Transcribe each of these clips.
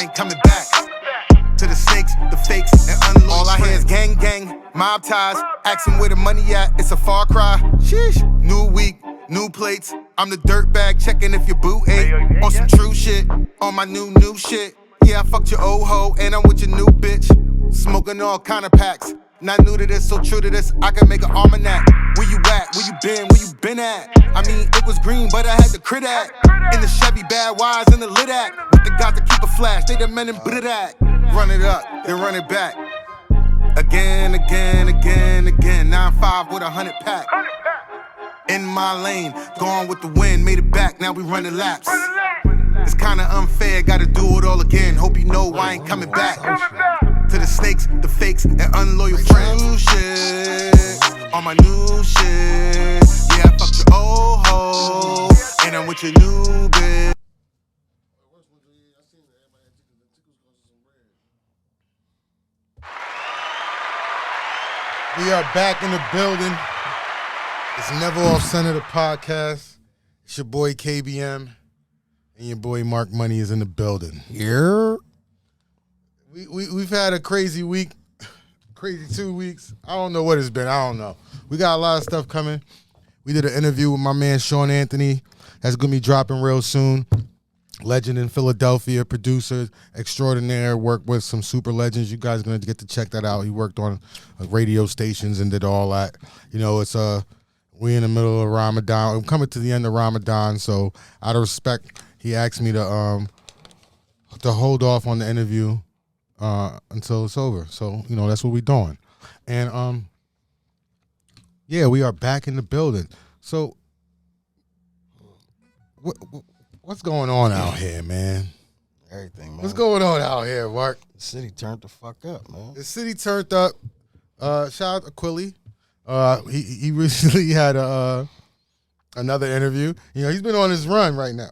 I ain't coming back. To the snakes, the fakes, and unloyal all I hear is gang, gang, mob ties. Asking where the money at, it's a far cry. Sheesh. New week, new plates. I'm the dirtbag checking if your boo ate. On some true shit, on my new shit. Yeah, I fucked your old hoe and I'm with your new bitch. Smoking all kind of packs. Not new to this, so true to this, I can make an almanac. Where you at? Where you been? Where you been at? I mean, it was green, but I had the crit at. In the Chevy, bad wires in the lid act. With the guys that keep a flash, they the men in blit at. Run it up, then run it back. Again, 9-5 with 100 pack. In my lane, gone with the wind, made it back, now we running laps. It's kinda unfair, gotta do it all again. Hope you know I ain't coming back. To the snakes, the fakes, and unloyal friends. New shit, on my new shit. Yeah, I fucked your old hoe, and I'm with your new bitch. We are back in the building. It's Never Off Center, the podcast. It's your boy KBM, and your boy Mark Money is in the building. Yeah. We've had a crazy week, crazy 2 weeks. I don't know what it's been. I don't know. We got a lot of stuff coming. We did an interview with my man Sean Anthony. That's going to be dropping real soon. Legend in Philadelphia, producer extraordinaire, worked with some super legends. You guys are going to get to check that out. He worked on radio stations and did all that. You know, it's we in the middle of Ramadan. I'm coming to the end of Ramadan, so out of respect, he asked me to hold off on the interview until it's over. So, you know, that's what we're doing. And yeah, we are back in the building. So what's going on out here, man? Everything, man. What's going on out here, Mark? The city turned the fuck up, man. The city turned up. Shout out to Quilly. He recently had another interview. You know, he's been on his run right now.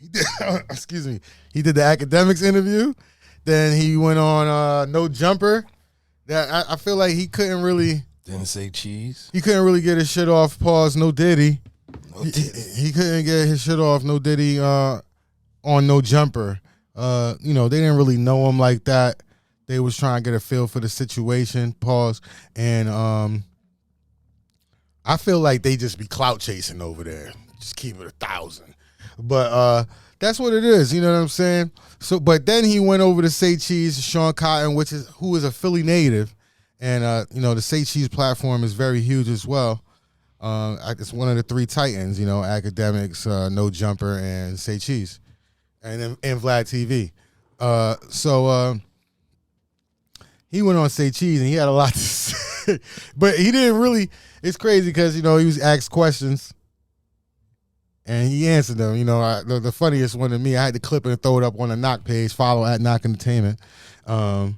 He did, excuse me. He did the academics interview. Then he went on No Jumper. That I feel like he couldn't really. Didn't say cheese. He couldn't really get his shit off. Pause. No Diddy. No Diddy. He couldn't get his shit off. No Diddy on No Jumper. You know, they didn't really know him like that. They was trying to get a feel for the situation. Pause. And I feel like they just be clout chasing over there. Just keep it 1,000. But that's what it is. You know what I'm saying? So, but then he went over to Say Cheese, Sean Cotton, who is a Philly native, and you know, the Say Cheese platform is very huge as well. It's one of the three titans. You know, academics, No Jumper, and Say Cheese, and Vlad TV. So he went on Say Cheese, and he had a lot to say, but he didn't really. It's crazy because, you know, he was asked questions. And he answered them. You know, the funniest one to me, I had to clip it and throw it up on the Knock page, follow at Knock Entertainment. And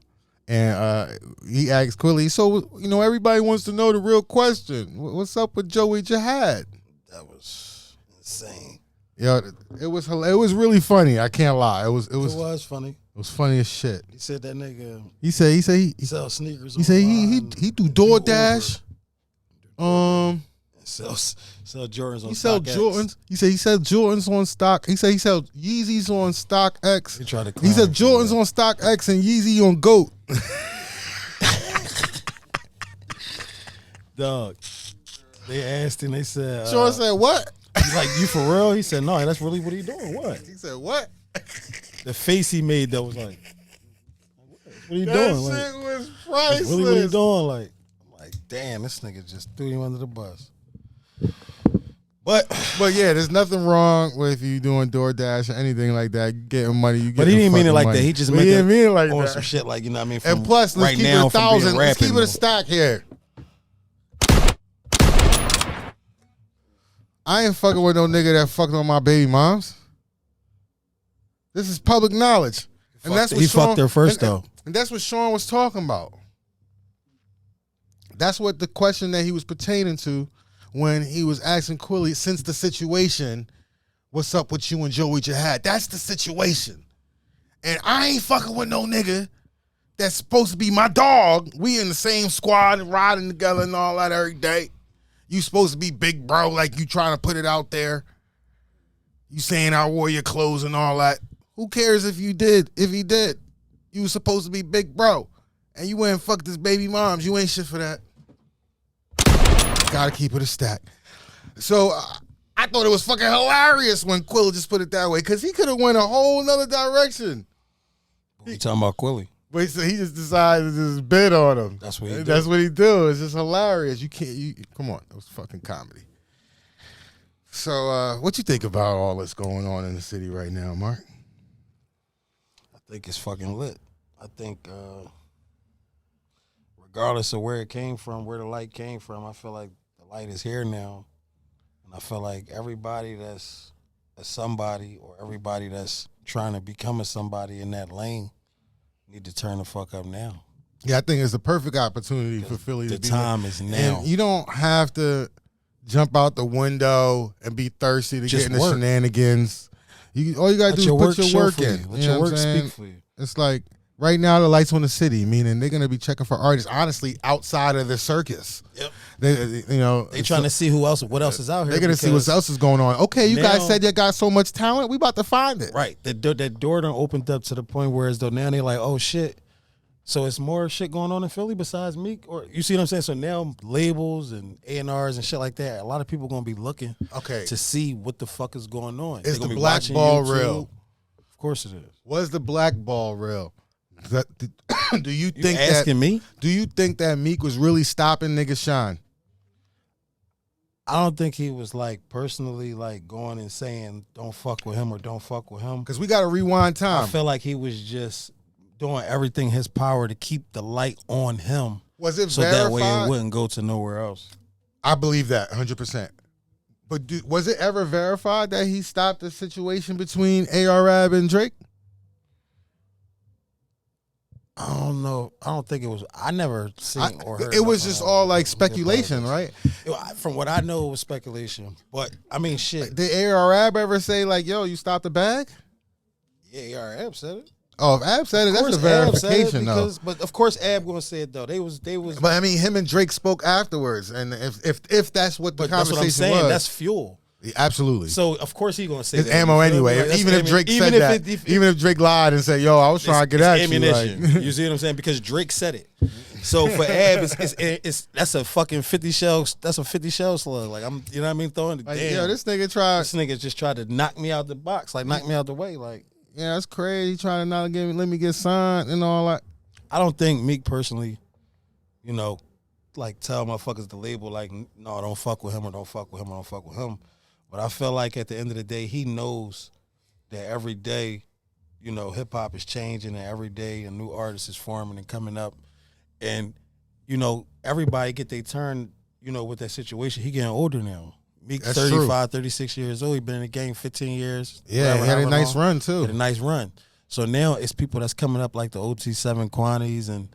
he asked Quilly, so, you know, everybody wants to know the real question. What's up with Joey Jihad? That was insane. Yeah, it was really funny. I can't lie. It was funny. It was funny as shit. He said that nigga. He said he sells sneakers. He said he do DoorDash. Sell Jordans on he sell StockX. Jordans. He said he sell Jordans on stock. He said he sell Yeezys on StockX. He tried to. He said Jordans on StockX and Yeezy on GOAT. Dog. They asked him. They said. Sean said what? He's like, you for real? He said, no. That's really what he doing. What? He said what? The face he made though was like, what are you that doing? That shit like, was priceless. Really, what he doing? Like, I'm like, damn, this nigga just threw him under the bus. But yeah, there's nothing wrong with you doing DoorDash or anything like that. Getting money, you get. But he didn't mean it like money. that. He just he meant didn't mean it like on that. some shit like, you know what I mean? And plus, let's right keep now, it 1,000. Let's keep it a more. stack here. I ain't fucking with no nigga that fucked on my baby moms. This is public knowledge, and that's what he Sean, fucked her first though. And that's what Sean was talking about. That's what the question that he was pertaining to when he was asking Quilly, since the situation, what's up with you and Joey Jihad? That's the situation. And I ain't fucking with no nigga that's supposed to be my dog. We in the same squad and riding together and all that every day. You supposed to be big bro, like you trying to put it out there. You saying I wore your clothes and all that. Who cares if you did? If he did, you was supposed to be big bro, and you went and fucked his baby moms. You ain't shit for that. Gotta keep it a stack. So I thought it was fucking hilarious when Quilla just put it that way, because he could have went a whole nother direction. You talking about Quilly? But so he just decided to just bid on him. That's what he do. That's what he do. It's just hilarious. You can't. Come on, it was fucking comedy. So what you think about all that's going on in the city right now, Mark? I think it's fucking lit. I think regardless of where it came from, where the light came from, I feel like the light is here now. And I feel like everybody that's a somebody or everybody that's trying to become a somebody in that lane need to turn the fuck up now. Yeah, I think it's a perfect opportunity for Philly to be. The time is now. And you don't have to jump out the window and be thirsty to Just get in the work. shenanigans. All you gotta do is put your work in. Let your work speak for you. It's like right now the lights on the city, meaning they're gonna be checking for artists. Honestly, outside of the circus, Yep. They trying to see what else is out here. They're gonna see what else is going on. Okay, you guys now- said you got so much talent. We about to find it. Right. That door done opened up to the point where as though now they're like, oh shit. So it's more shit going on in Philly besides Meek, or you see what I'm saying? So now labels and A&Rs and shit like that, a lot of people gonna be looking to see what the fuck is going on. Is They the gonna be black watching ball YouTube. real? Of course it is. Was the black ball real? Do you You think asking that? me? Do you think that Meek was really stopping niggas shine? I don't think he was like personally like going and saying don't fuck with him or don't fuck with him. Because we got to rewind I time. feel like he was just doing everything in his power to keep the light on him. Was it so verified? that way it wouldn't go to nowhere else? I believe that 100%. But was it ever verified that he stopped the situation between A.R.A.B. and Drake? I don't know. I don't think it was. I never seen or heard. It was nothing just on all like hip-hop. speculation, right? From what I know, it was speculation. But I mean, shit. Did A.R.A.B. ever say like, "Yo, you stopped the bag"? Yeah, Ab said it. Oh, if Ab said it, Of that's course a Ab said it verification, though. But of course, Ab gonna say it though. They was. But I mean, him and Drake spoke afterwards, and if that's what the But that's conversation what I'm saying. was, That's fuel. yeah, absolutely. So of course he gonna say It's that. ammo You feel me? anyway. Like, that's Even if Drake said that, even if Drake lied and said, "Yo, I was trying to get at you," ammunition. like, You see what I'm saying? Because Drake said it. So for Ab, it's that's a fucking 50 shell. That's a 50 shell slug. Like you know what I mean? Throwing the like, damn. yo, this nigga tried. This nigga just tried to knock me out the box. Like knock me out the way. Like Yeah, that's crazy. He trying to not let me get signed and all that. I don't think Meek personally, like tell motherfuckers the label like no, don't fuck with him or don't fuck with him or don't fuck with him. But I feel like at the end of the day, he knows that every day, hip hop is changing and every day a new artist is forming and coming up. And, everybody get their turn, with that situation. He getting older now. Meek's That's 35, 36 years old. He been in the game 15 years. Yeah, he had a nice run, He too. had a nice run. So now it's people that's coming up like the OT7 Quantities and,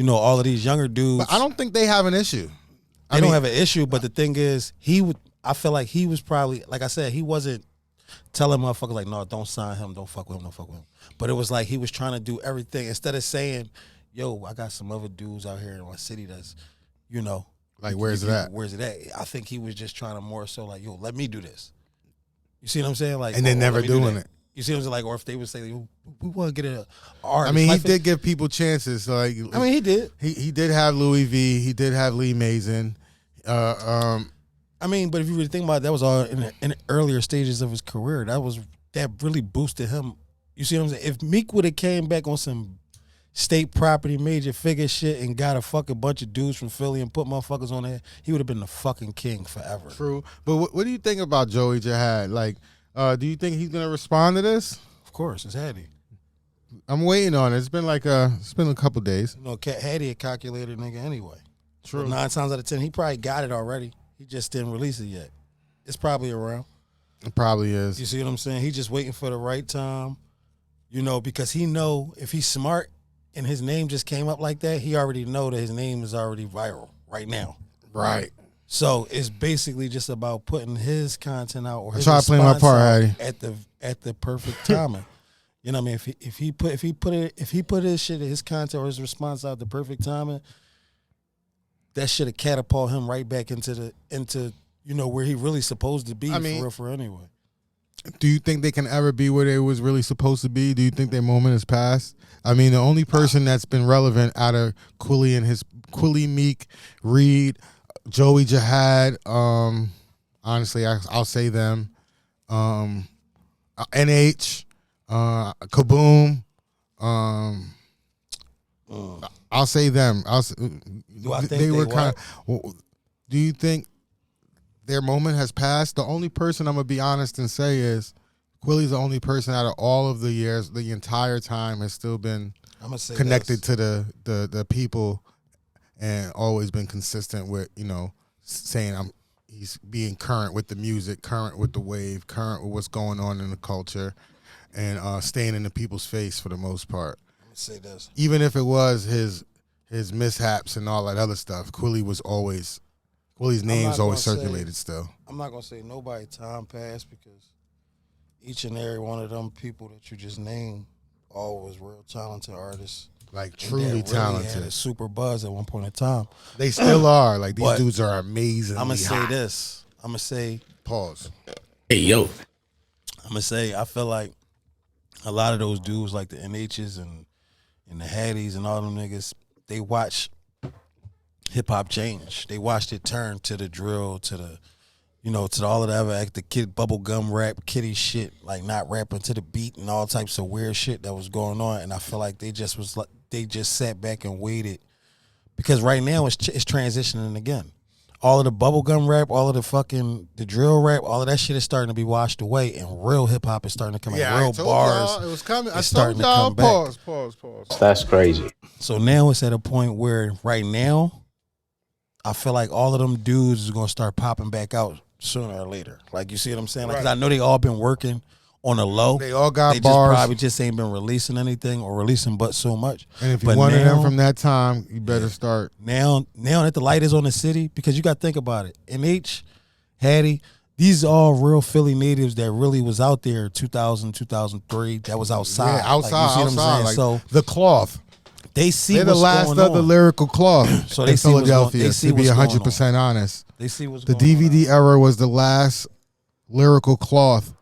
all of these younger dudes. But I don't think they have an issue. They don't have an issue, but the thing is, I feel like he was probably, like I said, he wasn't telling motherfuckers like, no, don't sign him, don't fuck with him, don't fuck with him. But it was like he was trying to do everything. Instead of saying, yo, I got some other dudes out here in my city that's, Like, where's it at? Where's it at? I think he was just trying to more so like, yo, let me do this. You see what I'm saying? Like, And then never let me do doing that. it. You see what I'm saying? Like, or if they would say, yo, we want to get an artist. I mean, he Like, did give people chances. Like, I mean, he did. he did have Louis V. He did have Lee Mason. I mean, but if you really think about it, that was all in the earlier stages of his career. That really boosted him. You see what I'm saying? If Meek would have came back on some state property major figure shit and got a fucking bunch of dudes from Philly and put motherfuckers on there, he would have been the fucking king forever. True. But what do you think about Joey Jihad? Like, do you think he's gonna respond to this? Of course, it's Hattie. I'm waiting on it. It's been a couple days. Hattie a calculator nigga anyway. True. But 9 times out of 10, he probably got it already. He just didn't release it yet. It's probably around. It probably is. You see what I'm saying? He's just waiting for the right time, because he know if he's smart and his name just came up like that, he already know that his name is already viral right now. Right. So it's basically just about putting his content out or his try to play my response part, out Hattie. at the perfect timing. You know what I mean? If he put his shit, his content or his response out at the perfect timing, that should have catapulted him right back into where he really supposed to be for real anyway. Do you think they can ever be where they was really supposed to be? Do you think their moment has passed? I mean, the only person that's been relevant out of Quilly, Meek, Reed, Joey Jihad, honestly, I'll say them. NH, Kaboom, I'll say them. Do I think they were kind of. Do you think their moment has passed? The only person I'm gonna be honest and say is Quilly's the only person out of all of the years, the entire time, has still been connected to the people and always been consistent with, you know, saying he's being current with the music, current with the wave, current with what's going on in the culture, and staying in the people's face for the most part. I'm gonna say this. Even if it was his mishaps and all that other stuff, Quilly's name's always circulated still. I'm not gonna say nobody time passed, because each and every one of them people that you just named all was real talented artists. Like truly talented. Had a super buzz at one point in time. They still are. Like these dudes are amazing. I'm gonna say this. I'm gonna say pause. Hey yo. I'm gonna say I feel like a lot of those dudes, like the NHs and the Hatties and all them niggas, they watch hip hop change. They watched it turn to the drill, to the, you know, to all of the other the kid bubblegum rap, kitty shit, like not rapping to the beat and all types of weird shit that was going on. And I feel like they just sat back and waited, because right now it's transitioning again. All of the bubblegum rap, all of the drill rap, all of that shit is starting to be washed away, and real hip hop is starting to come in. Real bars. It was coming. I starting to come back. Pause. That's crazy. So now it's at a point where right now, I feel like all of them dudes is gonna start popping back out sooner or later. Like, you see what I'm saying? Like, 'cause I know they all been working on a low. They all got they bars. Probably just ain't been releasing anything, or releasing but so much. And if you wanted them from that time, you better start. Now that the light is on the city, because you got to think about it. NH, Hattie, these are all real Philly natives that really was out there 2000, 2003. That was outside. Yeah, outside. Like, you see what I'm saying? Like so the cloth. They see They're the what's last going of the on. lyrical cloth So they in see what's Philadelphia, they see to be what's going 100% honest. They see what's The going on. DVD era was the last lyrical cloth,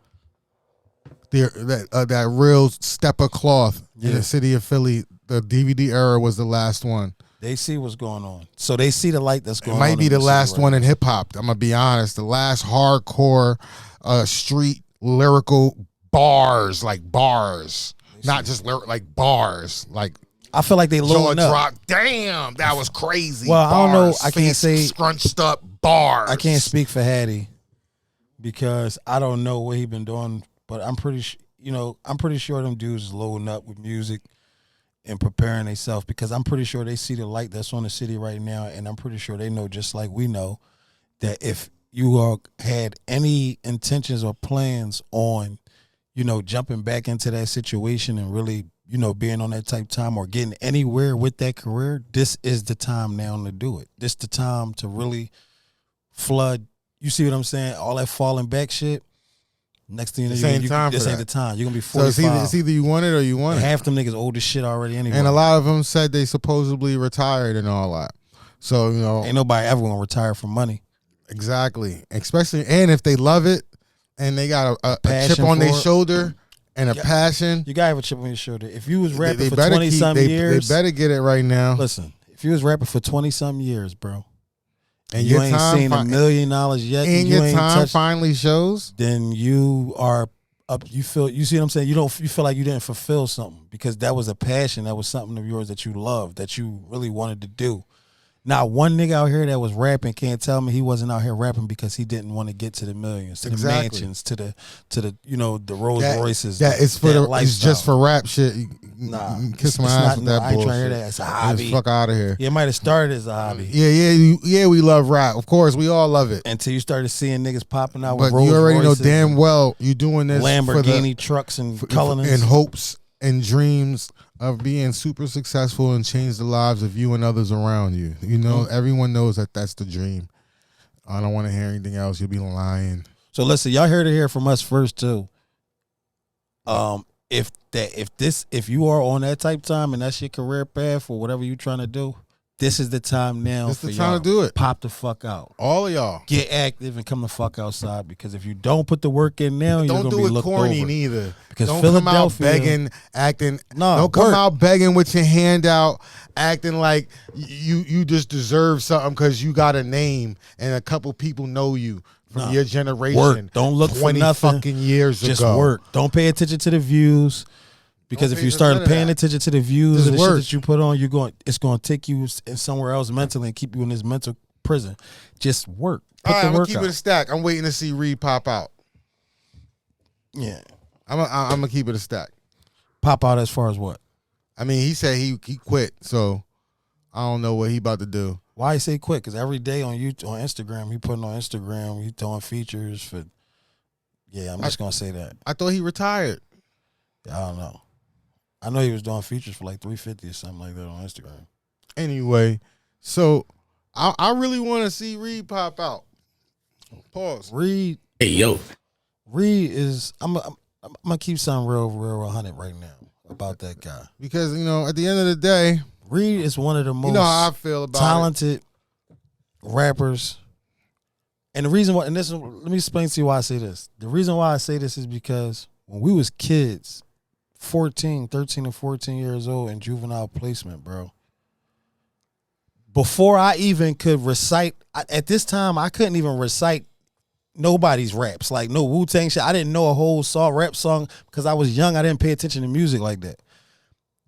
that real stepper cloth in the city of Philly. The DVD era was the last one. They see what's going on. So they see the light that's going It on. might be the last one in hip hop. I'm going to be honest. The last hardcore street lyrical bars, like bars. Not just like bars. Like, I feel like they loading up. Drop. Damn, that was crazy. Well, bars, I don't know. I can't face say scrunched up bars. I can't speak for Hattie, because I don't know what he been doing, but I'm pretty sure them dudes is loading up with music and preparing themselves, because I'm pretty sure they see the light that's on the city right now, and I'm pretty sure they know, just like we know, that if you had any intentions or plans on, you know, jumping back into that situation and really, you know, being on that type time or getting anywhere with that career, this is the time now to do it. This the time to really flood. You see what I'm saying? All that falling back shit. Next thing you know, this ain't the time. You're gonna be 45. So it's either you want it or you want it. Half them niggas old as shit already anyway. And a lot of them said they supposedly retired and all that. So, you know, ain't nobody ever gonna retire from money. Exactly. Especially, and if they love it and they got a chip on their shoulder and a passion. You gotta have a chip on your shoulder. If you was rapping for 20-something years. They better get it right now. Listen, if you was rapping for 20-something years, bro, and you ain't seen $1 million yet, and you your ain't time finally shows, then you are up. You see what I'm saying? You feel like you didn't fulfill something, because that was a passion. That was something of yours that you loved, that you really wanted to do. Not one nigga out here that was rapping can't tell me he wasn't out here rapping because he didn't want to get to the millions, to the mansions, to the you know, the Rolls Royces. That is for it's just for rap shit. Nah, kiss my ass with that I ain't bullshit. trying to hear that. It's a hobby. Fuck out of here. Yeah, it might have started as a hobby. Yeah. We love rap. Of course, we all love it. Until you started seeing niggas popping out but with Rolls you already Royces, know damn well you doing this Lamborghini trucks and Cullinans and hopes and dreams of being super successful and change the lives of you and others around you. You know, everyone knows that that's the dream. I don't want to hear anything else. You'll be lying. So listen, y'all heard it here from us first too. If you are on that type time and that's your career path or whatever you're trying to do, This is the time now. This for the time y'all to do it. Pop the fuck out. All of y'all. Get active and come the fuck outside, because if you don't put the work in now, you're Don't gonna do be it looked corny over. neither. Because don't come out Philadelphia- begging, acting. Nah, don't come work. out begging with your hand out, acting like you just deserve something because you got a name and a couple people know you from your generation. Work. Don't look for 20 nothing. fucking years Just ago. work. Don't pay attention to the views. Because Don't if pay you attention start to paying that. attention to the views Just and the shit work. that you put on, it's going to take you somewhere else mentally and keep you in this mental prison. Just work. Put All right, the I'm gonna work keep out. it a stack. I'm waiting to see Reed pop out. Yeah. I'm gonna keep it a stack. Pop out as far as what? I mean, he said he quit, so I don't know what he about to do. Why he say quit? Because every day on Instagram, he putting on Instagram, he throwing features for. Yeah, I'm just gonna say that. I thought he retired. I don't know. I know he was doing features for like $350 or something like that on Instagram. Anyway, so I really want to see Reed pop out. Pause. Reed is. I'm gonna keep something real 100 right now about that guy. Because, at the end of the day, Reed is one of the most you know how I feel about talented rappers. And the reason why, and this, let me explain to you why I say this. The reason why I say this is because when we was kids, 13 and 14 years old in juvenile placement, bro. Before I even could recite, at this time, I couldn't even recite nobody's raps, like no Wu-Tang shit. I didn't know a whole rap song because I was young. I didn't pay attention to music like that.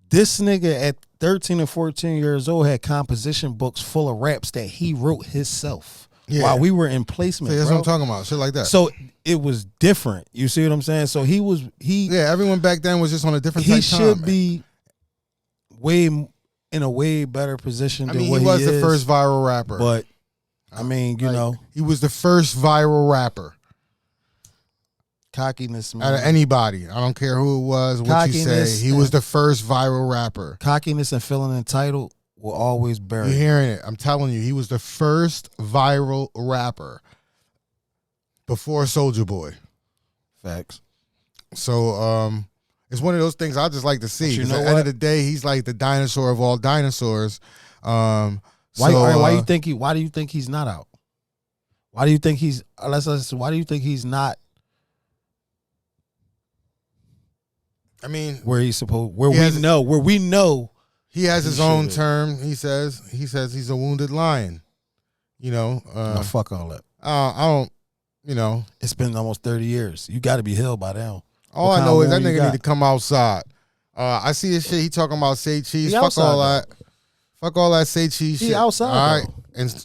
This nigga at 13 and 14 years old had composition books full of raps that he wrote himself while we were in placement. See, that's bro. what I'm talking about. Shit like that. So it was different. You see what I'm saying? So yeah, everyone back then was just on a different he type should time, be in a way better position I than mean, what he was the is, first viral rapper. But I mean, you know, he was the first viral rapper cockiness, man. out of anybody. I don't care who it was, what you say. Cockiness He was the first viral rapper. Cockiness and feeling entitled will always bury. You're hearing it. I'm telling you, he was the first viral rapper before Soulja Boy. Facts. So it's one of those things I just like to see. But you 'Cause know at the end what? of the day, he's like the dinosaur of all dinosaurs. Why do you think he's not out? Why do you think he's why do you think he's not I mean, where he's supposed where we know he has he his own should've. term. He says he's a wounded lion. no, fuck all that. I don't, It's been almost 30 years. You got to be healed by now. all What I kind know of is that wound you nigga got? need to come outside. I see his shit. He talking about say cheese. He Fuck outside, all though. that. Fuck all that say cheese He shit. outside, all right? though.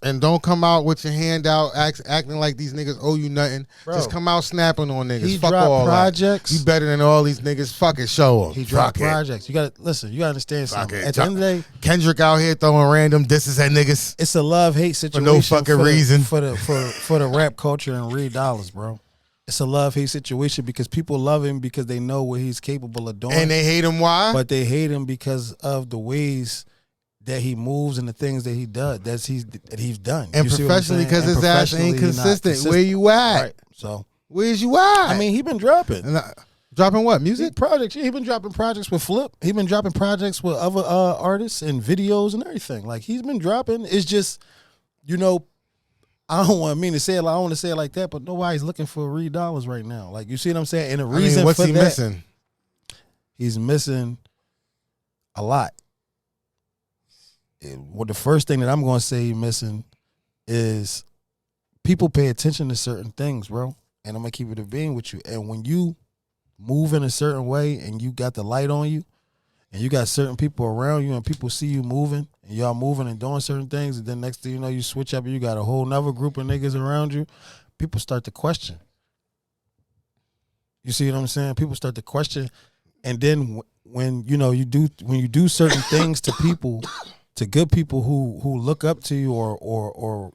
And don't come out with your hand out acting like these niggas owe you nothing. Bro. Just come out snapping on niggas. He Fuck dropped all projects. that. You better than all these niggas. Fuck it, show them. He dropped Fuck it. projects. You got to listen. You got to understand Fuck something. it. At the end of the day, Kendrick out here throwing random disses at niggas. it's a love-hate situation no fucking reason. for the rap culture and Reed Dollaz, bro. It's a love-hate situation because people love him because they know what he's capable of doing, And they hate him. Why? but they hate him because of the ways that he moves and the things that he does that he's done. And You see what I'm professionally, saying? because And his ass professionally, ain't he's not consistent. Where you at? Right. So Where's you at? I mean, he been dropping. And, dropping what? Music Music? projects. He been dropping projects with Flip. He been dropping projects with other artists and videos and everything. Like he's been dropping. It's just, I don't want to say it. I don't want to say it like that, but nobody's looking for Reed Dollaz right now. Like you see what I'm saying? And the reason what's for he that, missing? he's missing a lot. The first thing that I'm going to say he's missing is people pay attention to certain things, bro. And I'm going to keep it a being with you. And when you move in a certain way and you got the light on you and you got certain people around you and people see you moving and y'all moving and doing certain things, and then next thing you know, you switch up and you got a whole nother group of niggas around you, people start to question. You see what I'm saying? People start to question. And then when you do certain things to people, to good people who look up to you or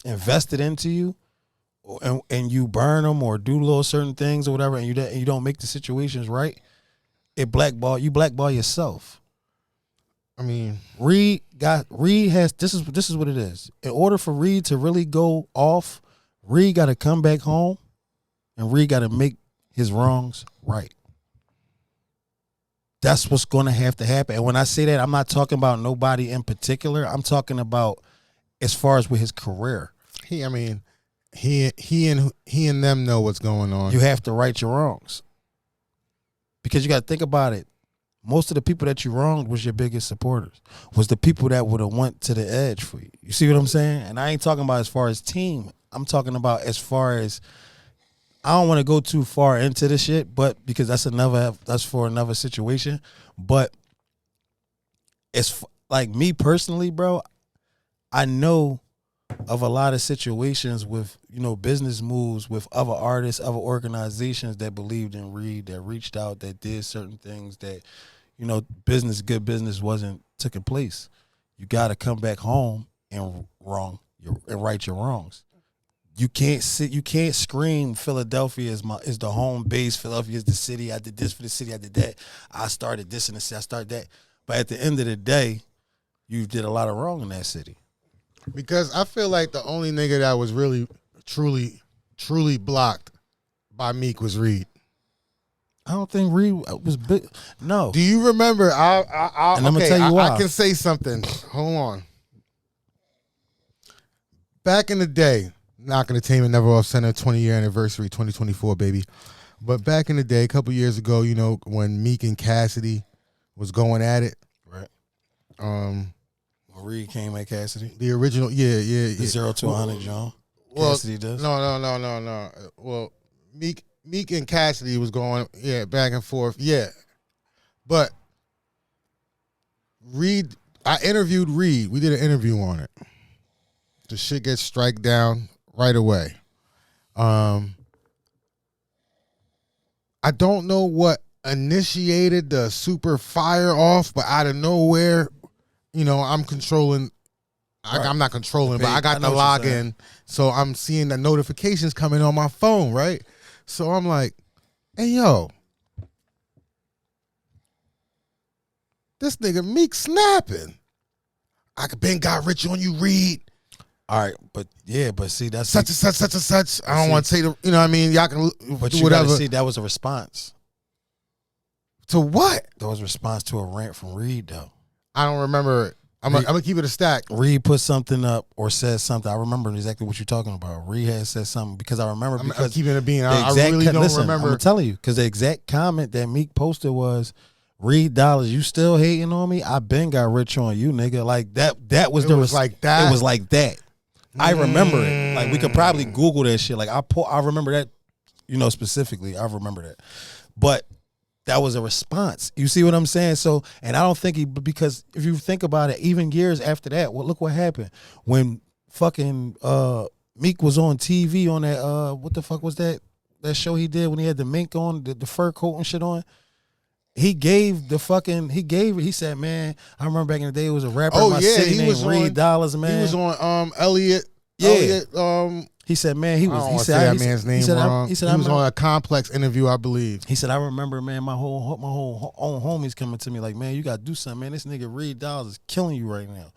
invested into you, and you burn them or do little certain things or whatever, and you don't make the situations right, you blackball yourself. I mean, Reed has this is what it is. In order for Reed to really go off, Reed got to come back home, and Reed got to make his wrongs right. That's what's going to happen. And when I say that, I'm not talking about nobody in particular. I'm talking about as far as with his career. He and them know what's going on. You have to right your wrongs. Because you got to think about it. Most of the people that you wronged was your biggest supporters. Was the people that would have went to the edge for you. You see what I'm saying? And I ain't talking about as far as team. I'm talking about as far as, I don't want to go too far into this shit, but because that's for another situation. But it's like me personally, bro, I know of a lot of situations with, business moves with other artists, other organizations that believed in Reed, that reached out, that did certain things that, good business wasn't taking place. You got to come back home and right your wrongs. You can't scream Philadelphia is the home base. Philadelphia is the city. I did this for the city. I did that. I started this in the city. I started that. But at the end of the day, you did a lot of wrong in that city. Because I feel like the only nigga that was really, truly, truly blocked by Meek was Reed. I don't think Reed was big. No. Do you remember? And I'm gonna tell you why. I can say something. Hold on. Back in the day, Knock Entertainment Never Off Center 20-year anniversary, 2024, baby. But back in the day, a couple years ago, when Meek and Cassidy was going at it, right? When Reed came at Cassidy, the original, yeah. The 0 to 100, John. Well, Cassidy does. No. Well, Meek and Cassidy was going, back and forth, But Reed, I interviewed Reed. We did an interview on it. The shit gets strike down right away. I don't know what initiated the super fire off, but out of nowhere, I'm controlling. Right. I'm not controlling, but I got know the what you're login, so I'm seeing the notifications coming on my phone, right? So I'm like, hey, yo, this nigga Meek snapping. I been got rich on you, Reed. All right, but see, that's such and such. I don't want to say the, you know what I mean? Y'all can but do you whatever. Gotta see, that was a response. To what? That was a response to a rant from Reed, though. I don't remember it. I'm gonna keep it a stack. Reed put something up or said something. I remember exactly what you're talking about. Reed had said something because I remember. I'm keeping it being. I really don't remember. I'm telling you because the exact comment that Meek posted was, "Reed Dollaz, you still hating on me? I been got rich on you, nigga." Like that. That was like that. It was like that. I remember it. Like we could probably Google that shit. Like I remember that. Specifically, I remember that. But that was a response. You see what I'm saying? So, and I don't think because if you think about it, even years after that, look what happened when fucking Meek was on TV on that what the fuck was that show he did when he had the mink on, the fur coat and shit on. He said, man, I remember back in the day it was a rapper in my city named Reed Dollaz, man. He was on Elliot. Yeah. He said, man, he said that man's name wrong. He was on a Complex interview, I believe. He said, I remember, man, my whole own homies coming to me like, man, you got to do something, man. This nigga Reed Dollaz is killing you right now.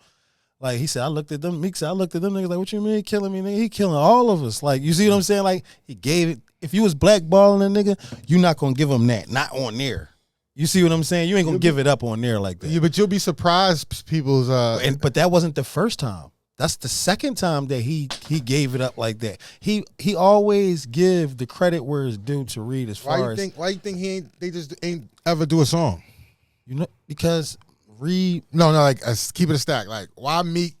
Like, he said, Meek said, I looked at them niggas like, what you mean killing me, nigga? He killing all of us. Like, you see what I'm saying? Like, he gave it. If you was blackballing a nigga, you're not going to give him that. Not on there. You see what I'm saying? You ain't going to give it up on there like that. Yeah, but you'll be surprised people's... But that wasn't the first time. That's the second time that he gave it up like that. He always give the credit where it's due to Reed as far as... Why you think they just ain't ever do a song? Because Reed... No, like, keep it a stack. Like, why Meek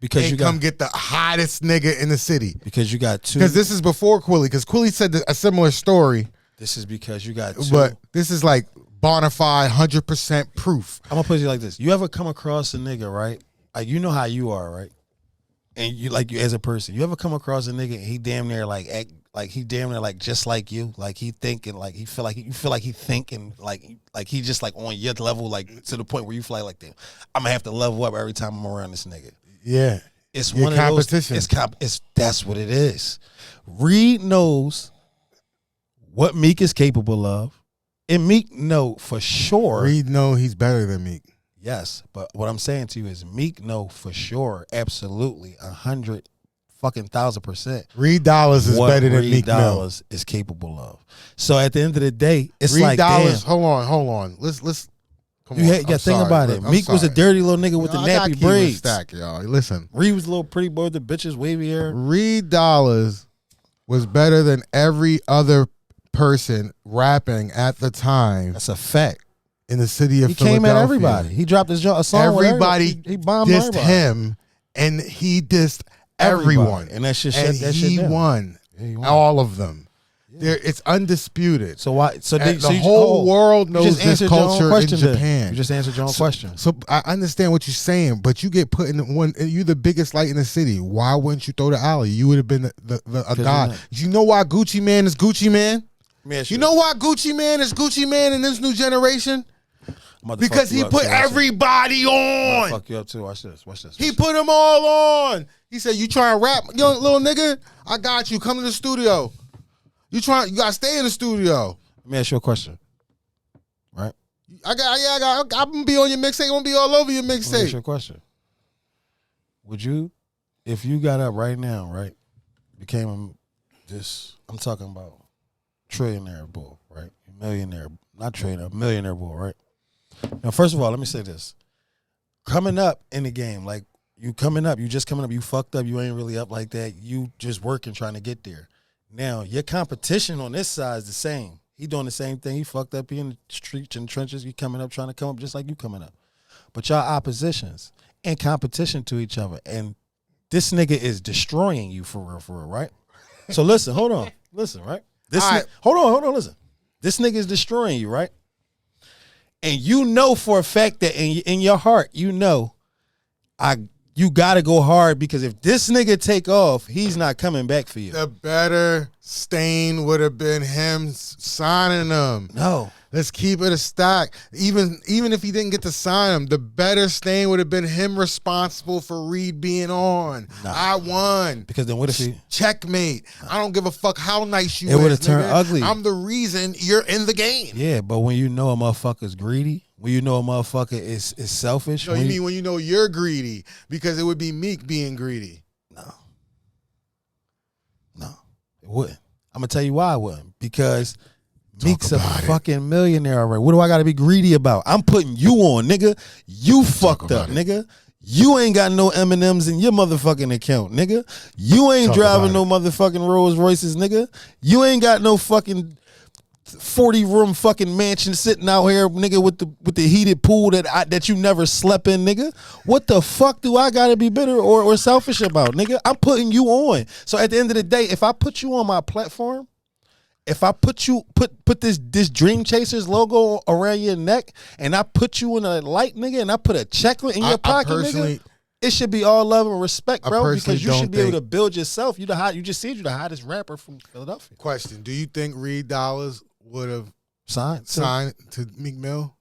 come get the hottest nigga in the city? Because you got two... Because this is before Quilly, because Quilly said a similar story. This is because you got two... But this is like bona fide, 100% proof. I'm going to put it like this. You ever come across a nigga, right? Like, you know how you are, right? And you as a person, you ever come across a nigga and he damn near like act like he damn near like just like you, like he thinking like you feel like he thinking like he just like on your level, like to the point where you feel like damn, I'm gonna have to level up every time I'm around this nigga. Yeah, it's one competition. Of those. It's that's what it is. Reed knows what Meek is capable of, and Meek know for sure. Reed know he's better than Meek. Yes, but what I'm saying to you is Meek know for sure, absolutely, 100,000%. Reed Dollaz is better than Meek. Dollaz is capable of. So at the end of the day, it's Reed like Dollaz. damn. Hold on. Let's Come You on. had, I'm think sorry, about bro. it. I'm Meek was a sorry. dirty little nigga with the I gotta nappy keep it braids. stack, y'all. Listen, Reed was a little pretty boy with the bitches wavy hair. Reed Dollaz was better than every other person rapping at the time That's a fact. in the city of He Philadelphia. came at everybody. He dropped his a song Everybody with he bombed dissed everybody. him, and he dissed everyone. And that shit and shut that he shit down. won Yeah, he won. all of them. It's undisputed. So why? So, And so the you, whole world knows just this answered your own culture in question then. Japan. You just answered your own question. So I understand what you're saying, but you get put in one. You're the biggest light in the city. Why wouldn't you throw the alley? You would have been a god. You know why Gucci Man is Gucci Man? You know why Gucci Man is Gucci Man in this new generation? Because he put everybody on. Fuck you up too. Watch this. Watch this. He put them all on. He said, "You try and rap, yo, little nigga? I got you. Come to the studio. You gotta stay in the studio. Let me ask you a question. Right? I'm gonna be on your mixtape. I'm gonna be all over your Let me ask you mixtape. a question. Would you, if you got up right now, right, became this? I'm talking about trillionaire bull, right? Millionaire, not trillionaire, millionaire bull, right? Now, first of all, let me say this: coming up in the game, like you coming up, you just coming up, you fucked up, you ain't really up like that. You just working, trying to get there. Now, your competition on this side is the same. He doing the same thing. He fucked up. He in the streets and trenches. You coming up, trying to come up just like you coming up. But y'all oppositions and competition to each other. And this nigga is destroying you for real, right? So listen, hold on. Listen, right? Hold on, listen. This nigga is destroying you, right? And you know for a fact that in your heart, you know, you gotta go hard because if this nigga take off, he's not coming back for you. The better stain would have been him signing them. No. Let's keep it a stack. Even if he didn't get to sign him, the better stain would have been him responsible for Reed being on. Nah. I won. Because then what if he... Checkmate. I don't give a fuck how nice you It would have turned ugly. I'm the reason you're in the game. Yeah, but when you know a motherfucker's greedy, when you know a motherfucker is selfish... So you mean when you know you're greedy? Because it would be Meek being greedy. No, it wouldn't. I'm going to tell you why it wouldn't. Because... Meek's a fucking millionaire already. What do I got to be greedy about? I'm putting you on, nigga. You fucked up, nigga. You ain't got no M&Ms in your motherfucking account, nigga. You ain't driving no motherfucking Rolls Royces, nigga. You ain't got no fucking 40-room fucking mansion sitting out here, nigga, with the heated pool that you never slept in, nigga. What the fuck do I gotta be bitter or selfish about, nigga? I'm putting you on. So at the end of the day, if I put you on my platform, if I put this Dream Chasers logo around your neck and I put you in a light, nigga, and I put a check in your pocket, nigga, it should be all love and respect, bro, because you should be able to build yourself. You just said you're the hottest rapper from Philadelphia. Question: do you think Reed Dollaz would have signed to Meek Mill?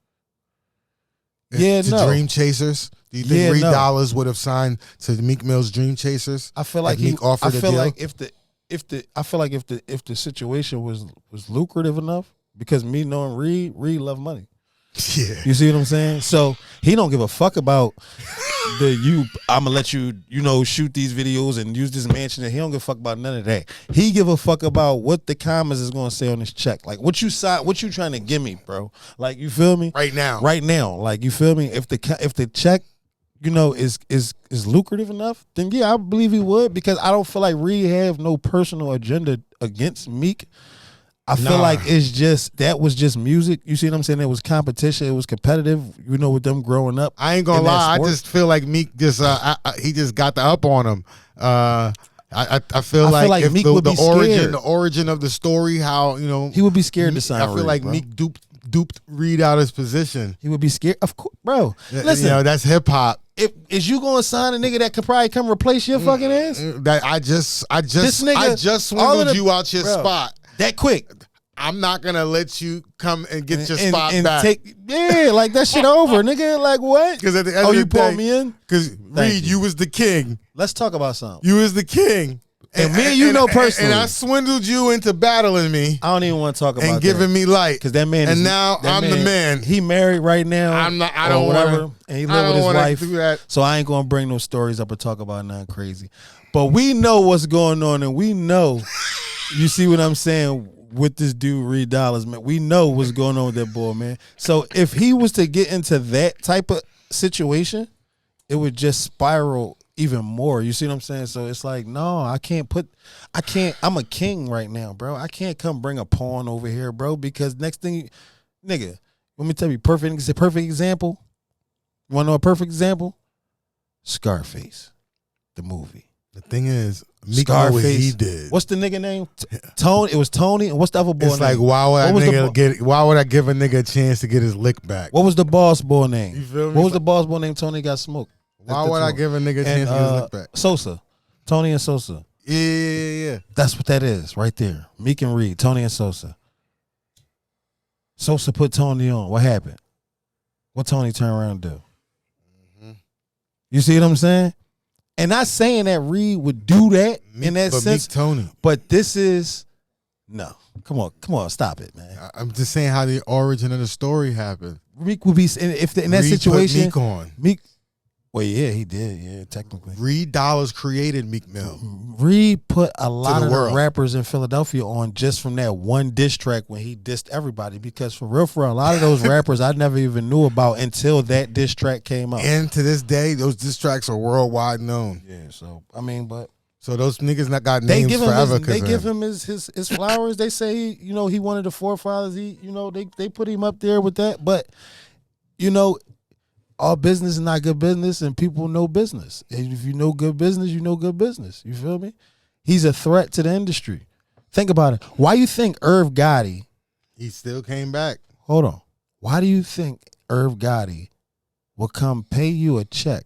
To Dream Chasers. Do you think Reed Dollaz would have signed to Meek Mill's Dream Chasers? I feel like Meek offered a deal? like if the situation was lucrative enough, because me knowing Reed love money. Yeah. You see what I'm saying? So he don't give a fuck about I'm gonna let you shoot these videos and use this mansion, and he don't give a fuck about none of that. He give a fuck about what the commas is gonna say on this check. Like what you trying to give me, bro? Like, you feel me? Right now. Like, you feel me? If the check is lucrative enough, then yeah, I believe he would, because I don't feel like Reed have no personal agenda against Meek. I feel like that was just music. You see what I'm saying? It was competition. It was competitive. With them growing up. I ain't gonna lie. I just feel like Meek just he just got the up on him. I feel like if Meek would be scared. The origin of the story, how he would be scared to sign. I feel like Meek duped Reed out his position. He would be scared, of course, bro. Listen, that's hip hop. Is you gonna sign a nigga that could probably come replace your fucking ass? That I just swindled you out your spot that quick. I'm not gonna let you come and get your spot back. Like that shit over, nigga. Like what? Because at the end of the day, pulled me in. Because Reed, you was the king. Let's talk about something. You was the king. And me and you know personally. And I swindled you into battling me. I don't even want to talk about that. And giving me light. Because that man and now I'm the man. He married right now. I don't want to. And he live with his wife. Do that. So I ain't going to bring no stories up or talk about nothing crazy. But we know what's going on, and we know, you see what I'm saying? with this dude Reed Dollaz, man. We know what's going on with that boy, man. So if he was to get into that type of situation, it would just spiral even more. You see what I'm saying? So it's like, no, I'm a king right now, bro. I can't come bring a pawn over here, bro, because next thing, nigga, let me tell you, perfect example. You want to know a perfect example? Scarface, the movie. The thing is, Meek know what he did. What's the nigga name? Tony. It was Tony. And what's the other boy It's name? like, why would I give a nigga a chance to get his lick back? What was the boss boy name? You feel me? What was the boss boy name? Tony got smoked. Why would I give a nigga a chance to get his lick back? Sosa. Tony and Sosa. Yeah. That's what that is right there. Meek and Reed, Tony and Sosa. Sosa put Tony on. What happened? What Tony turn around and do? Mm-hmm. You see what I'm saying? And not saying that Reed would do that in that sense. Meek Tony. But this is no. Come on, stop it, man. I'm just saying how the origin of the story happened. Meek would be in that Reed situation. Put Meek on. Meek. Well, yeah, he did. Yeah, technically. Reed Dollaz created Meek Mill. Reed put a lot of world. the rappers in Philadelphia on just from that one diss track when he dissed everybody. Because for real, a lot of those rappers I never even knew about until that diss track came out. And to this day, those diss tracks are worldwide known. Yeah, so I mean, but so those niggas not got names forever. They give him his flowers. They say he one of the forefathers. They put him up there with that. But all business is not good business, and people know business. And if you know good business, you know good business. You feel me? He's a threat to the industry. Think about it. Why you think Irv Gotti? He still came back. Hold on. Why do you think Irv Gotti will come pay you a check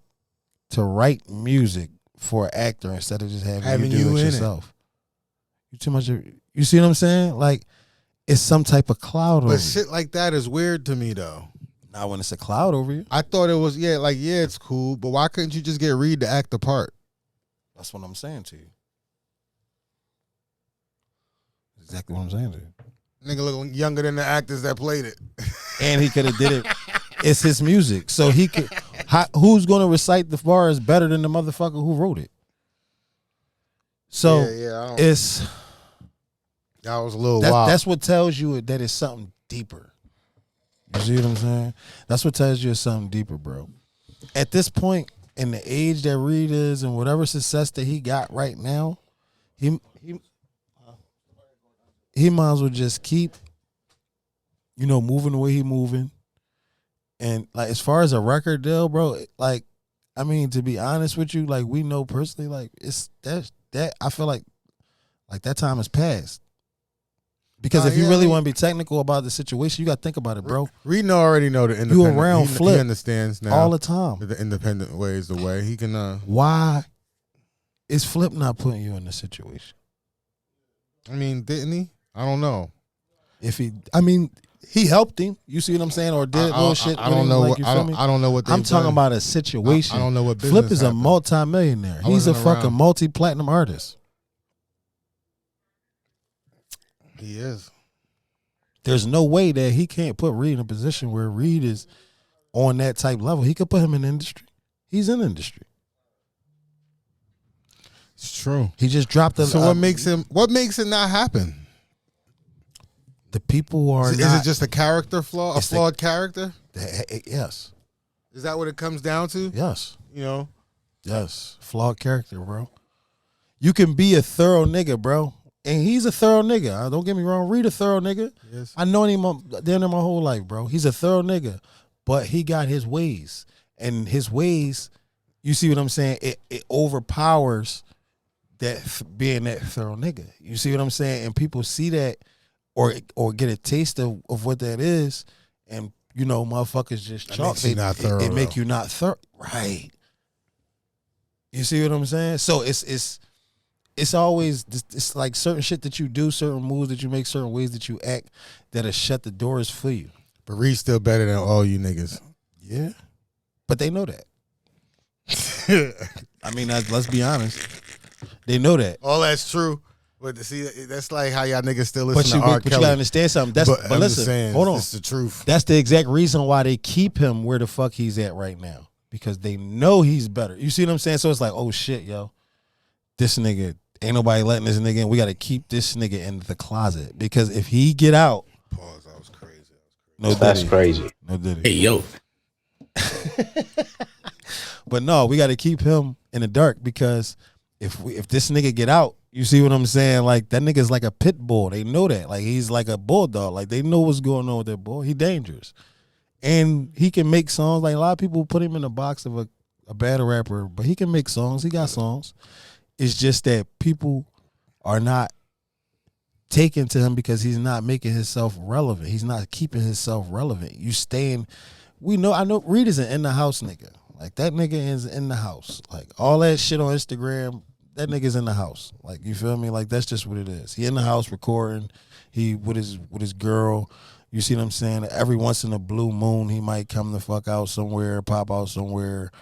to write music for an actor instead of just having you do it yourself? You too much. You see what I'm saying? Like, it's some type of cloud over But shit like that is weird to me, though. Not when it's a cloud over you. I thought it was, it's cool, but why couldn't you just get Reed to act the part? That's what I'm saying to you. Exactly what I'm saying to you. Nigga look younger than the actors that played it. And he could have did it. It's his music. So he could. Who's going to recite the bars better than the motherfucker who wrote it? So it's. That was a little wild. That's what tells you that it's something deeper. You see what I'm saying? That's what tells you it's something deeper, bro. At this point, in the age that Reed is and whatever success that he got right now, he might as well just keep, moving the way he moving. And like as far as a record deal, bro, like, I mean, to be honest with you, like we know personally, like it's that I feel like that time has passed. Because if you really want to be technical about the situation, you got to think about it, bro. Reed already know the independent. You around Flip. He understands now all the time. The independent way is the way. He can. Why is Flip not putting you in this situation? I mean, didn't he? I don't know. He helped him. You see what I'm saying? Or did bullshit. I don't know. I don't know what. I'm talking about a situation. I don't know what. Flip is a multi-millionaire. He's a fucking multi-platinum artist. He is. There's no way that he can't put Reed in a position where Reed is on that type level. He could put him in the industry. He's in the industry. It's true. He just dropped the. So what makes him? What makes it not happen? The people are. Is it just a character flaw? A flawed character? Yes. Is that what it comes down to? Yes. Yes. Flawed character, bro. You can be a thorough nigga, bro. And he's a thorough nigga. Don't get me wrong. Reed a thorough nigga. Yes. I know him down there my whole life, bro. He's a thorough nigga. But he got his ways. And his ways, you see what I'm saying? It overpowers that being that thorough nigga. You see what I'm saying? And people see that or get a taste of what that is. And, motherfuckers just chalk. It make you not thorough. Right. You see what I'm saying? So it's always, it's like certain shit that you do, certain moves that you make, certain ways that you act that'll shut the doors for you. But Reed's still better than all you niggas. Yeah. But they know that. I mean, let's be honest. They know that. All that's true. But see, that's like how y'all niggas still listen to R. Kelly. But you gotta understand something. But listen, hold on. It's the truth. That's the exact reason why they keep him where the fuck he's at right now. Because they know he's better. You see what I'm saying? So it's like, oh shit, yo. This nigga Ain't nobody letting this nigga in. We got to keep this nigga in the closet because if he get out, Pause. That was crazy. no That's diddy. crazy. No diddy. Hey, yo. But no, we got to keep him in the dark because if this nigga get out, you see what I'm saying? Like that nigga's like a pit bull. They know that. Like he's like a bulldog. Like they know what's going on with that boy. He dangerous, and he can make songs. Like a lot of people put him in the box of a bad rapper, but he can make songs. He got songs. It's just that people are not taken to him because he's not making himself relevant. He's not keeping himself relevant. You staying. I know Reed is an in the house nigga. Like that nigga is in the house. Like all that shit on Instagram, that nigga's in the house. Like you feel me? Like that's just what it is. He in the house recording. He with his girl. You see what I'm saying? Every once in a blue moon, he might come the fuck out somewhere, pop out somewhere.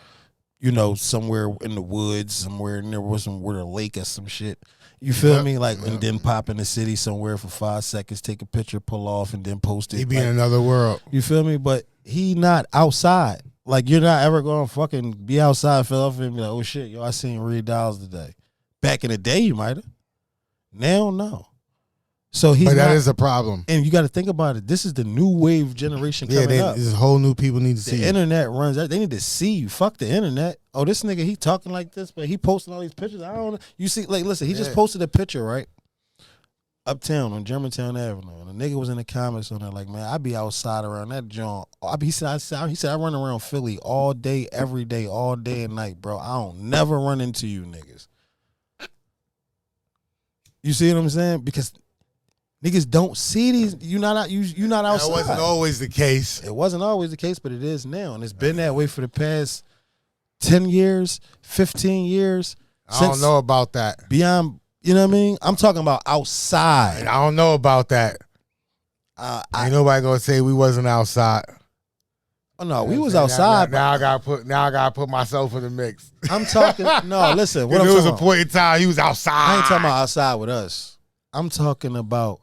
You know, somewhere in the woods, somewhere near where a lake or some shit. You feel me? Like and then pop in the city somewhere for 5 seconds, take a picture, pull off, and then post it. He be in another world. You feel me? But he not outside. Like you're not ever gonna fucking be outside Philadelphia and be like, oh shit, yo, I seen Reed Dollaz today. Back in the day, you might have. Now, no. So he's But that not, is a problem. and you got to think about it. This is the new wave generation coming up. This whole new people need to see The it. internet runs. They need to see you. Fuck the internet. Oh, this nigga, he talking like this, but he posting all these pictures. I don't know. You see, like, listen, he just posted a picture, right? Uptown on Germantown Avenue. And the nigga was in the comments on there like, man, I be outside around that joint. He said, I run around Philly all day, every day, all day and night, bro. I don't never run into you niggas. You see what I'm saying? Because niggas don't see these. You're not outside. That wasn't always the case. It wasn't always the case, but it is now. And it's been that way for the past 10 years, 15 years. I don't know about that. Beyond, you know what I mean? I'm talking about outside. I don't know about that. Ain't nobody gonna say we wasn't outside. Oh no, we was outside. Now I gotta put myself in the mix. I'm talking. No, listen. What If I'm there was talking a point in time he was outside. I ain't talking about outside with us. I'm talking about,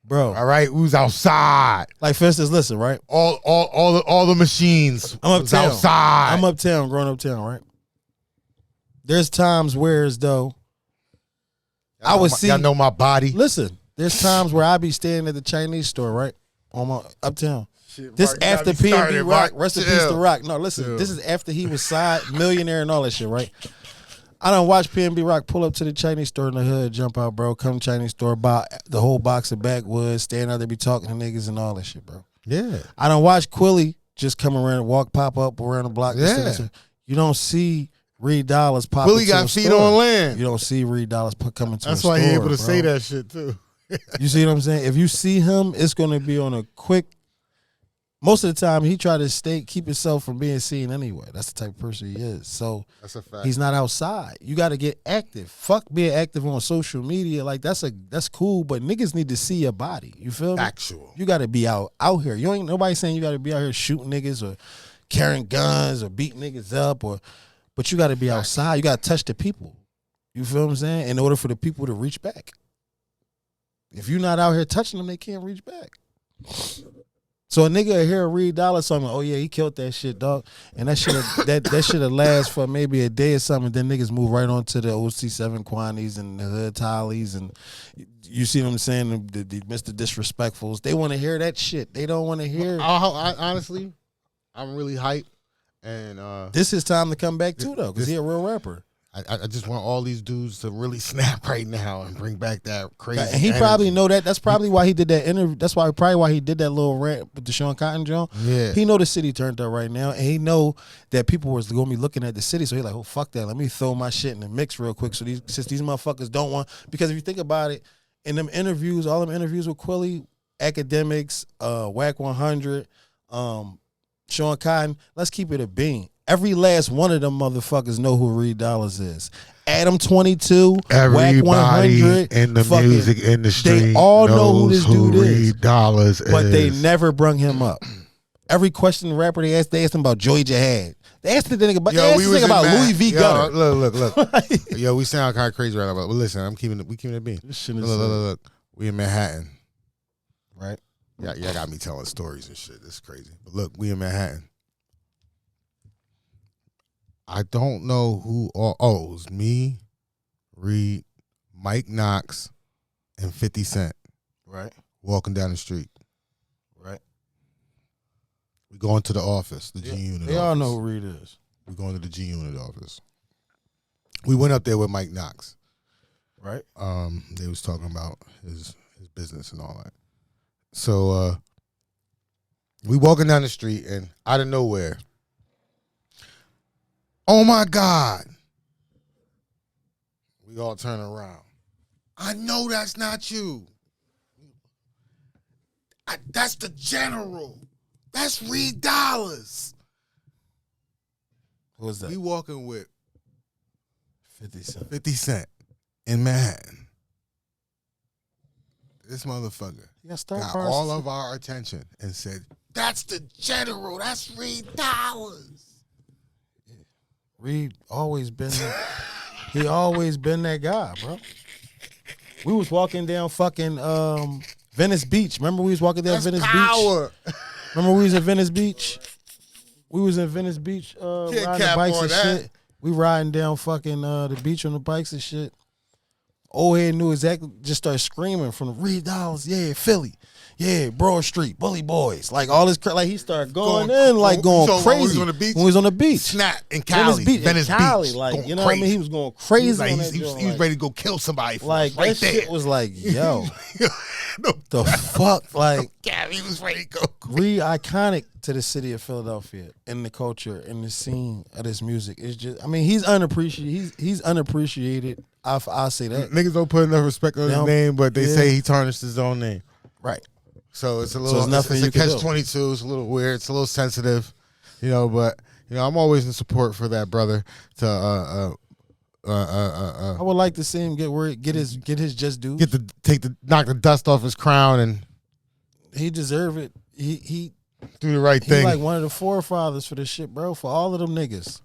bro. All right, we was outside. Like for instance, listen, right? All the machines. I'm was uptown. outside. I'm uptown, growing uptown, right? There's times where as though I would see. Y'all know my body. Listen, there's times where I be staying at the Chinese store, right? On my uptown. Shit, This Mark, you gotta after be P&B started, Rock, Mark. rest in Chill. peace to Rock. No, listen, Chill. this is after he was side millionaire and all that shit, right? I done watch P&B Rock pull up to the Chinese store in the hood, jump out, bro, come Chinese store, buy the whole box of backwoods, stand out there, be talking to niggas and all that shit, bro. Yeah. I done watch Quilly just come around, pop up around the block. Yeah. You don't see Reed Dollaz pop Willie into got the feet store. on land. You don't see Reed Dollaz coming to That's the store. why he able to bro. say that shit too. You see what I'm saying? If you see him, it's going to be on a quick. Most of the time, he try to keep himself from being seen anyway. That's the type of person he is. So That's a fact. he's not outside. You got to get active. Fuck being active on social media. Like that's cool, but niggas need to see your body. You feel me? Actual. You got to be out here. You ain't nobody saying you got to be out here shooting niggas or carrying guns or beating niggas up but you got to be outside. You got to touch the people. You feel what I'm saying? In order for the people to reach back. If you're not out here touching them, they can't reach back. So a nigga hear a Reed Dollaz song, like, oh yeah, he killed that shit, dog. And that shit that shit'll last for maybe a day or something. Then niggas move right on to the OC7 Quanties and the Hood Tollies and you see what I'm saying? The Mr. Disrespectfuls. They want to hear that shit. They don't want to hear. I honestly, I'm really hyped, and This is time to come back too, though, because he a real rapper. I just want all these dudes to really snap right now and bring back that crazy. And he energy. probably know that. That's probably why he did that interview. That's probably why he did that little rant with the Sean Cotton John. Yeah. He know the city turned up right now, and he know that people was going to be looking at the city. So he like, oh fuck that, let me throw my shit in the mix real quick. So since these motherfuckers don't want, because if you think about it, in them interviews, all them interviews with Quilly, Academics, Whack 100, Sean Cotton, let's keep it a bean. Every last one of them motherfuckers know who Reed Dollaz is. Adam 22, Everybody Whack 100, in the fucking, music industry they all know who this dude is, Reed Dollaz but is. they never brung him up. Every question the rapper they asked him about Joey Jihad. They asked the nigga about, Louis V. Gunner. Look. Yo, we sound kind of crazy right now, but listen, we keeping it being. This shit is Look. We in Manhattan. right. Yeah, got me telling stories and shit. This is crazy. But look, we in Manhattan. I don't know who. It was me, Reed, Mike Knox and 50 Cent Right. walking down the street. Right. We going to the office, the G Unit. They all know who Reed is. We going to the G Unit office. We went up there with Mike Knox. Right. They was talking about his business and all that. So we walking down the street and out of nowhere, oh my God. We all turn around. I know that's not you. That's the general. That's Reed Dollaz. Who was that? We walking with 50 Cent. 50 Cent in Manhattan. This motherfucker got all of our attention and said, that's the general. That's Reed Dollaz. Reed always been he always been that guy, bro. We was walking down fucking Venice Beach. Remember we was walking down Venice Beach? Remember we was at Venice Beach? We was in Venice Beach riding the bikes and shit. We riding down fucking the beach on the bikes and shit. Old head knew exactly, just started screaming from the Reed Dollaz, yeah, Philly, yeah, Broad Street, Bully Boys, like all this, like he started going crazy. When we was on the beach? When we was on the beach. Snap in Cali. Venice Beach. Like, you know what I mean? He was going crazy. He was ready to go kill somebody for like, us right that there. shit was like, yo, the fuck? Like, he was ready to go. Reed iconic to the city of Philadelphia and the culture and the scene of this music. It's just, I mean, he's unappreciated. He's unappreciated. I'll say that. Niggas don't put enough respect on his name, but they say he tarnished his own name. Right. So it's a little, it's a catch-22. It's a little weird. It's a little sensitive, but I'm always in support for that brother to I would like to see him get his just due. Knock the dust off his crown, and he deserve it. He do the right thing. He's like one of the forefathers for this shit, bro. For all of them niggas.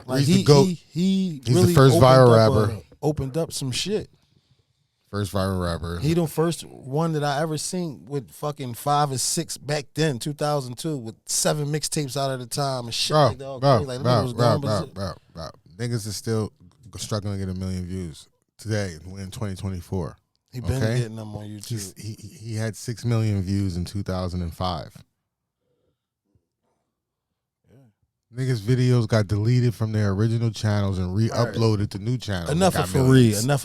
Like he's the GOAT. He's really the first viral rapper. Opened up some shit. First viral rapper. He the first one that I ever seen with fucking 5 or 6 back then, 2002, with 7 mixtapes out at a time and shit like that. Niggas is still struggling to get 1 million views today. We're in 2024. He been getting them on YouTube. He had 6 million views in 2005. Niggas' videos got deleted from their original channels and re-uploaded to new channels. Enough of Fareed. Enough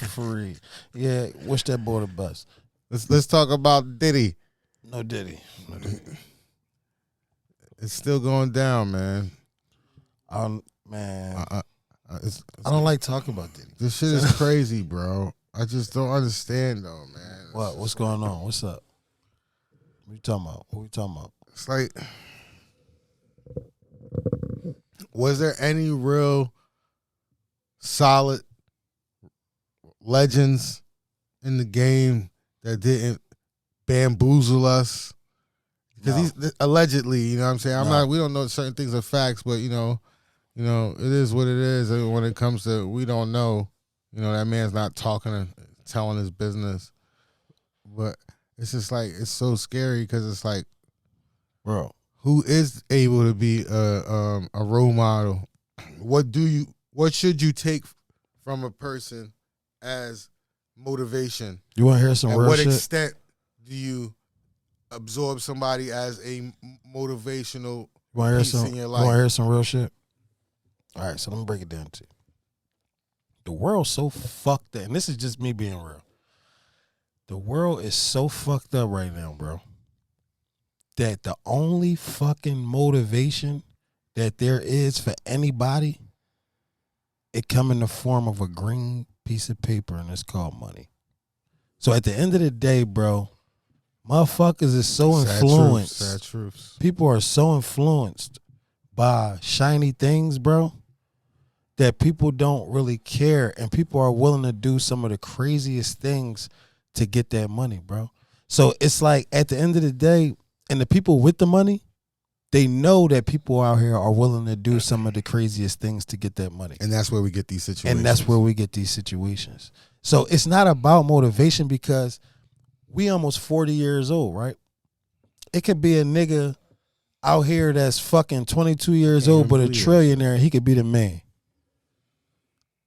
of Fareed. Yeah, wish that boy the best. Let's talk about Diddy. No Diddy. It's still going down, man. I don't like talking about Diddy. This shit is crazy, bro. I just don't understand, though, man. What's going on? What's up? What you talking about? It's like, was there any real solid legends in the game that didn't bamboozle us? Because he's allegedly, you know what I'm saying? We don't know certain things are facts, but it is what it is. When it comes to, we don't know, that man's not talking and telling his business. But it's just like, it's so scary because it's like, bro, who is able to be a role model? What should you take from a person as motivation? You want to hear some real shit? At what extent do you absorb somebody as a motivational piece in your life? You want to hear some real shit? All right, so let me break it down to you. The world's so fucked up, and this is just me being real. The world is so fucked up right now, bro, that the only fucking motivation that there is for anybody, it come in the form of a green piece of paper, and it's called money. So at the end of the day, bro, motherfuckers is so influenced. Sad truths. People are so influenced by shiny things, bro, that people don't really care, and people are willing to do some of the craziest things to get that money, bro. So it's like at the end of the day, and the people with the money, they know that people out here are willing to do some of the craziest things to get that money. And that's where we get these situations. So it's not about motivation, because we almost 40 years old, right? It could be a nigga out here that's fucking 22 years old, but a trillionaire, and he could be the man.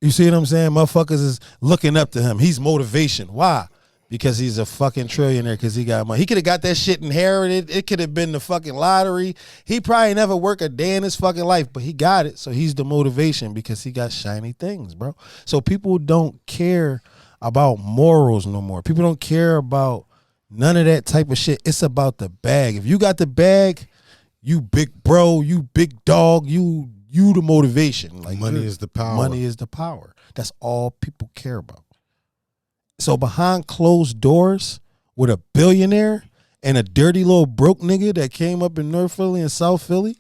You see what I'm saying? Motherfuckers is looking up to him. He's motivation. Why? Because he's a fucking trillionaire because he got money. He could have got that shit inherited. It could have been the fucking lottery. He probably never worked a day in his fucking life, but he got it. So he's the motivation because he got shiny things, bro. So people don't care about morals no more. People don't care about none of that type of shit. It's about the bag. If you got the bag, you big bro, you big dog, you the motivation. Like money is the power. Money is the power. That's all people care about. So behind closed doors with a billionaire and a dirty little broke nigga that came up in North Philly and South Philly,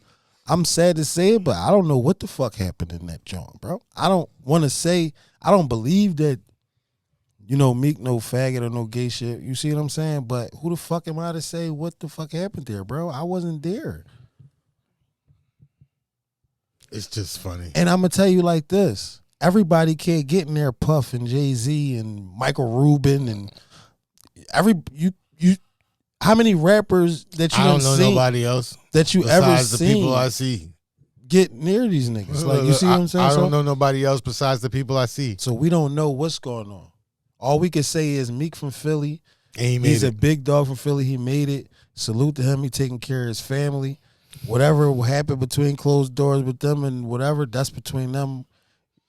I'm sad to say it, but I don't know what the fuck happened in that joint, bro. I don't want to say, I don't believe that, you know, Meek no faggot or no gay shit. You see what I'm saying? But who the fuck am I to say what the fuck happened there, bro? I wasn't there. It's just funny. And I'm going to tell you like this. Everybody can't get in there, Puff and Jay-Z and Michael Rubin and how many rappers that you I don't know seen nobody else that you besides ever the seen people I see get near these niggas? Like, you see what I'm saying? I don't know nobody else besides the people I see. So we don't know what's going on. All we can say is Meek from Philly. And He's a big dog from Philly. He made it. Salute to him. He taking care of his family. Whatever happened between closed doors with them and whatever, that's between them.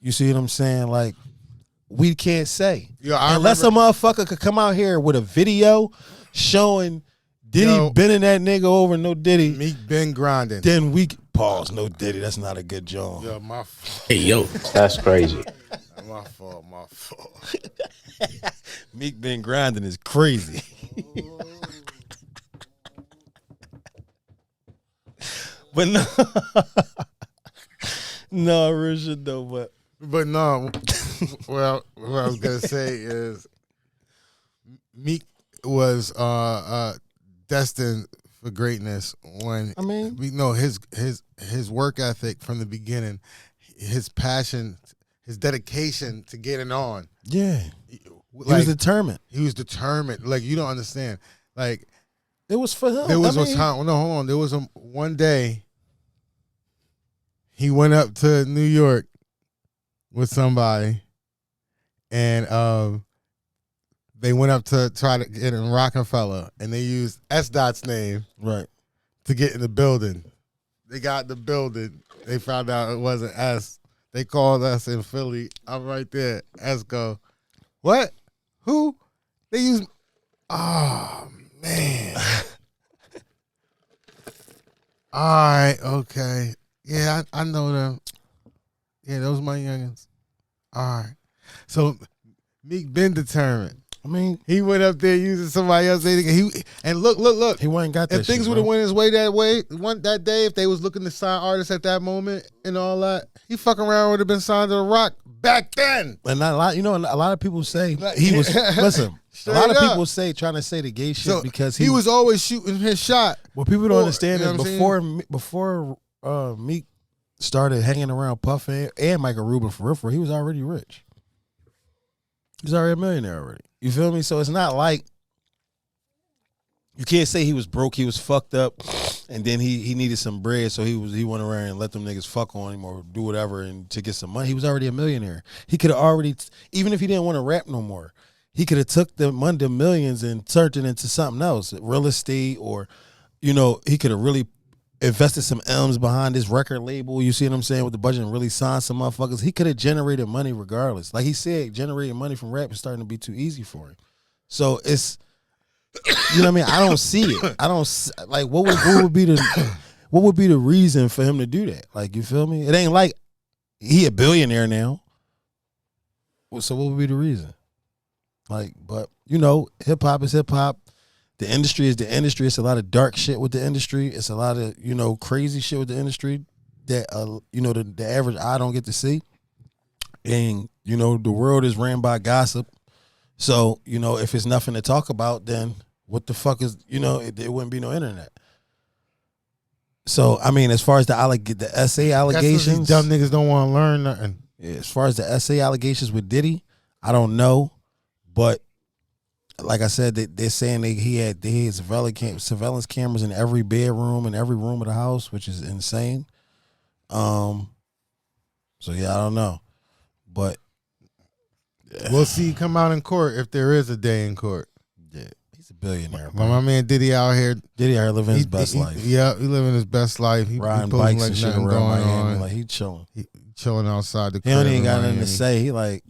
You see what I'm saying? Like, we can't say. Yo, unless a motherfucker could come out here with a video showing Diddy bending that nigga over, no Diddy. Meek been grinding. Then we pause, no Diddy. That's not a good job. Yo, Hey, yo, that's crazy. my fault. Meek been grinding is crazy. But no, no, real shit though. But no, well, what I was gonna say is Meek was destined for greatness when we know his work ethic from the beginning, his passion, his dedication to getting on. Yeah, he was determined. He was determined. Like, you don't understand. Like, it was for him. There was a time. No, hold on. There was one day he went up to New York with somebody, and they went up to try to get in Rockefeller, and they used S. Dot's name to get in the building. They got in the building. They found out it wasn't S. They called us in Philly. I'm right there. S go, what? Who? They used. Oh man. All right. Okay. Yeah, I know them. Yeah, those my youngins. All right. So Meek been determined. I mean, he went up there using somebody else. And look. He went and got that. If things would have went his way that day, if they was looking to sign artists at that moment and all that, he fucking around would have been signed to The Rock back then. And not a lot, a lot of people say he was. Listen, a lot of people say trying to say the gay shit because he was always shooting his shot. What people don't understand is before Meek started hanging around Puff and Michael Rubin for real, he was already rich. He's already a millionaire already. You feel me? So it's not like you can't say he was broke, he was fucked up, and then he needed some bread, so he went around and let them niggas fuck on him or do whatever and to get some money. He was already a millionaire. He could have already, even if he didn't want to rap no more, he could have took the money, the millions, and turned it into something else, real estate, or he could have really invested some M's behind his record label, you see what I'm saying, with the budget, and really signed some motherfuckers. He could have generated money regardless. Like he said, generating money from rap is starting to be too easy for him. So it's, you know what I mean? I don't see it. I don't, like, what would be the reason for him to do that? Like, you feel me? It ain't like he a billionaire now. So what would be the reason? Like, but, hip-hop is hip-hop. The industry is the industry. It's a lot of dark shit with the industry. It's a lot of, crazy shit with the industry that, the average eye don't get to see. And, the world is ran by gossip. So, if it's nothing to talk about, then what the fuck is, it wouldn't be no internet. So, I mean, as far as the essay allegations. Dumb niggas don't want to learn nothing. Yeah, as far as the essay allegations with Diddy, I don't know. But like I said, they're saying he had surveillance cameras in every bedroom and every room of the house, which is insane. So yeah, I don't know, But we'll see come out in court if there is a day in court. yeah, he's a billionaire. But my man Diddy out here. Diddy out here living his best life. Yeah, he living his best life. He riding posting bikes like and shit nothing around going Miami. on. Like he chilling. He chilling outside the He crib. don't even got in nothing to Miami. say. He like,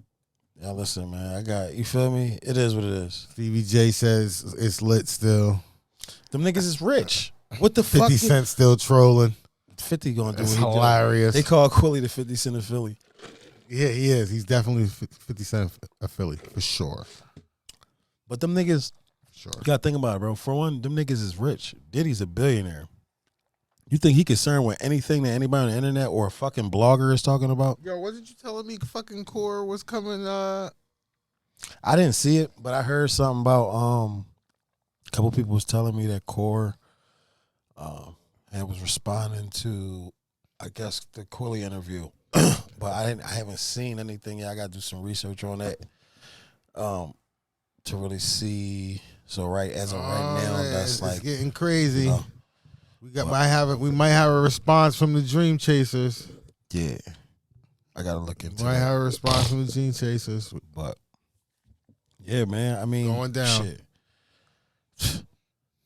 yeah, listen, man, I got, you feel me? It is what it is. Stevie J says it's lit still. Them niggas is rich. What the fuck? 50 Cent still trolling. 50 gonna do It's what he hilarious. do. They call Quilly the 50 Cent of Philly. Yeah, he is. He's definitely 50 Cent of Philly for sure. But them niggas, Sure. you gotta think about it, bro. For one, them niggas is rich. Diddy's a billionaire. You think he concerned with anything that anybody on the internet or a fucking blogger is talking about? Yo, wasn't you telling me fucking Core was coming? I didn't see it, but I heard something about a couple people was telling me that Core and was responding to, I guess, the Quilly interview. But I haven't seen anything yet. I gotta do some research on that to really see. So as of right now, man, that's it's like getting crazy. you know, We might have a response from the Dream Chasers. yeah. I gotta look into Might that. have a response from the Dream Chasers. But yeah, man. I mean, Going down. Shit.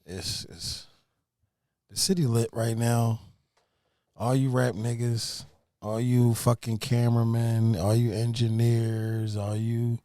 It's the city lit right now. All you rap niggas, all you fucking cameramen, all you engineers, all you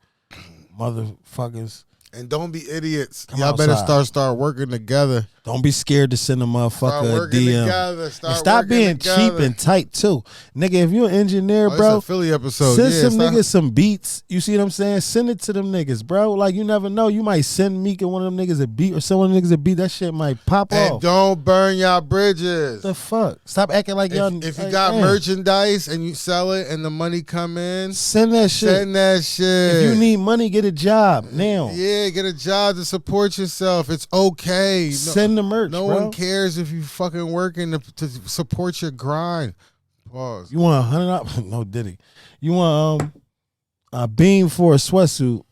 motherfuckers. And don't be idiots. Come Y'all better outside. start working together. Don't be scared to send a Start motherfucker a working DM. together. And Start stop working being together. cheap and tight too. Nigga, if you an engineer, Oh, bro, it's a Philly episode. send Yeah, some stop- niggas some beats. You see what I'm saying? Send it to them niggas, bro. Like, you never know. You might send Meek and one of them niggas a beat or someone niggas a beat. That shit might pop And off. don't burn y'all bridges. The fuck? Stop acting like y'all. If you like, got man, merchandise and you sell it and the money come in, send that shit. send that shit. If you need money, get a job now. Yeah, get a job to support yourself. It's okay. Send the merch, No bro. one cares if you fucking working to support your grind. Pause. You want $100? No, Diddy. You want a beam for a sweatsuit,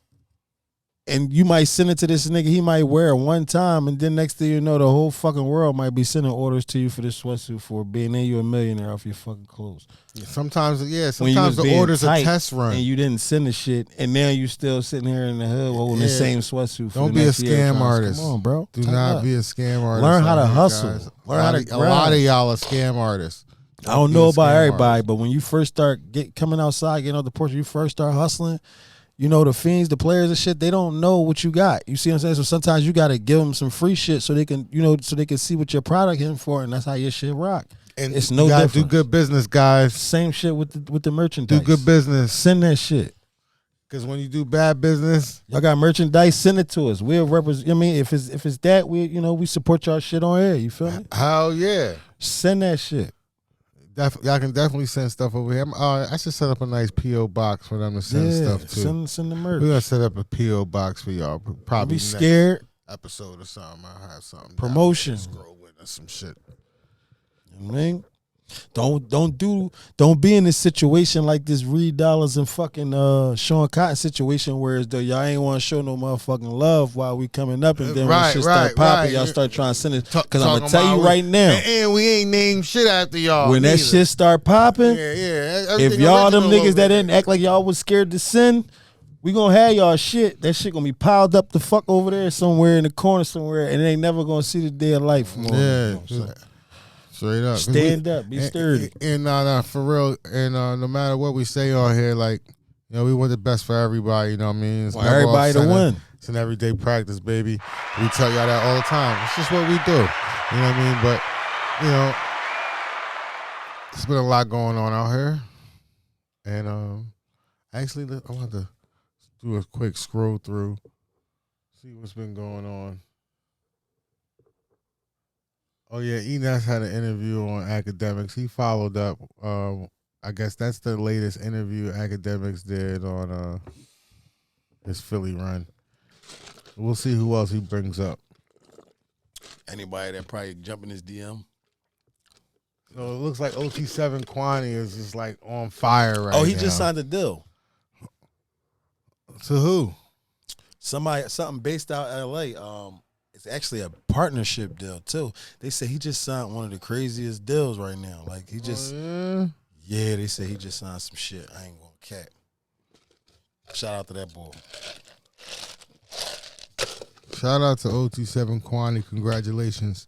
and you might send it to this nigga. He might wear it one time, and then next thing you know, the whole fucking world might be sending orders to you for this sweatsuit for being then you a millionaire off your fucking clothes. Sometimes, yeah, When you sometimes was the being order's a tight test run. and you didn't send the shit, and now you still sitting here in the hood holding the Yeah. same sweatsuit. For Don't the be a next year. scam artist. Come on, bro. Do Tighten not up. be a scam artist. Learn how out to here, hustle. guys. Learn how to a lot of grind. y'all are scam artists. I don't Be know a about scam everybody, artist. but when you first start coming outside, getting off the porch, you first start hustling. You know, the fiends, the players and shit, they don't know what you got. You see what I'm saying? So sometimes you got to give them some free shit so they can, so they can see what your product is for, and that's how your shit rock. And It's you no gotta difference. do good business, guys. Same shit with the merchandise. Do good business. Send that shit. Because when you do bad business, Y'all got merchandise, send it to us. We'll represent. I mean, if it's that, we support y'all shit on air. You feel me? hell yeah. Send that shit. Y'all can definitely send stuff over here. I should set up a nice P.O. box for them to send stuff too. Send the merch. We're going to set up a P.O. box for y'all. Don't Probably be next scared. episode or something. I'll have something. Promotion. Scroll with us some shit. You know what I mean? Don't be in this situation like this Reed Dollaz and fucking Sean Cotton situation where it's y'all ain't want to show no motherfucking love while we coming up, and then when shit start popping, y'all start trying to send it. Because I'm gonna tell you right now, and we ain't named shit after y'all. when that neither. shit start popping, yeah. if everything y'all them original niggas over that there. didn't act like y'all was scared to send, we gonna have y'all shit. That shit gonna be piled up the fuck over there somewhere in the corner somewhere, and they ain't never gonna see the day of life. Yeah, straight up. Stand up, be sturdy. And for real. And no matter what we say on here, like, we want the best for everybody. You know what I mean? It's Want never everybody to off-center. win. It's an everyday practice, baby. We tell y'all that all the time. It's just what we do. You know what I mean? But there's been a lot going on out here, and actually, I want to do a quick scroll through, see what's been going on. Oh yeah, Enos had an interview on Academics. He followed up. I guess that's the latest interview Academics did on his Philly run. We'll see who else he brings up. Anybody that probably jump in his DM. So it looks like OT7 Kwani is just like on fire right now. Oh, he just signed a deal. To who? Something based out of LA. It's actually a partnership deal too. They say he just signed one of the craziest deals right now. Like he just, Oh, yeah, they say he just signed some shit. I ain't gonna cap. Shout out to that boy. Shout out to OT7 Kwani. Congratulations.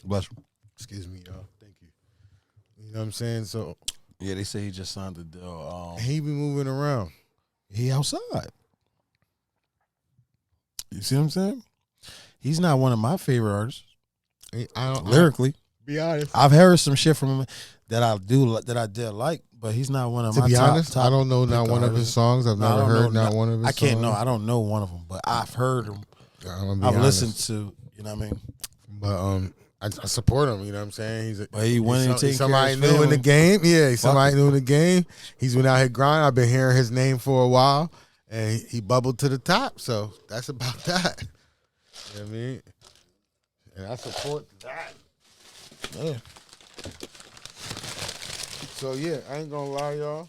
Bless you. Excuse me, y'all. Thank you. You know what I'm saying? So Yeah, they say he just signed the deal. he be moving around. He outside. You see what I'm saying? He's not one of my favorite artists. I don't Lyrically. be honest. I've heard some shit from him that I did like, but he's not one of To my be top, honest, top I don't know not pick one of his artists. songs. I've No, I never don't heard know, not one of his I can't songs. know. I don't know one of them, but I've heard them. I'm I've listened to, you know what I mean? But I support him. You know what I'm saying? But he went and He's taking care of somebody his new in the family. game. Yeah, he's somebody new in the game. He's been out here grinding. I've been hearing his name for a while, and he bubbled to the top. So that's about that. You know what I mean? And I support that. Yeah. So yeah, I ain't gonna lie, y'all.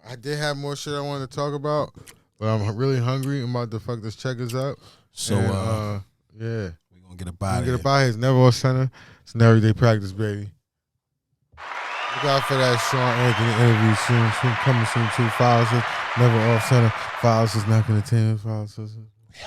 I did have more shit I wanted to talk about, but I'm really hungry. I'm about to fuck this checkers up. So And, we're yeah. gonna get a You body. get up out here. It's never off center. It's an everyday practice, baby. Look out for that Sean Anthony interview soon coming soon too. Files is never off center. Files is not gonna 10. Files is. Yeah.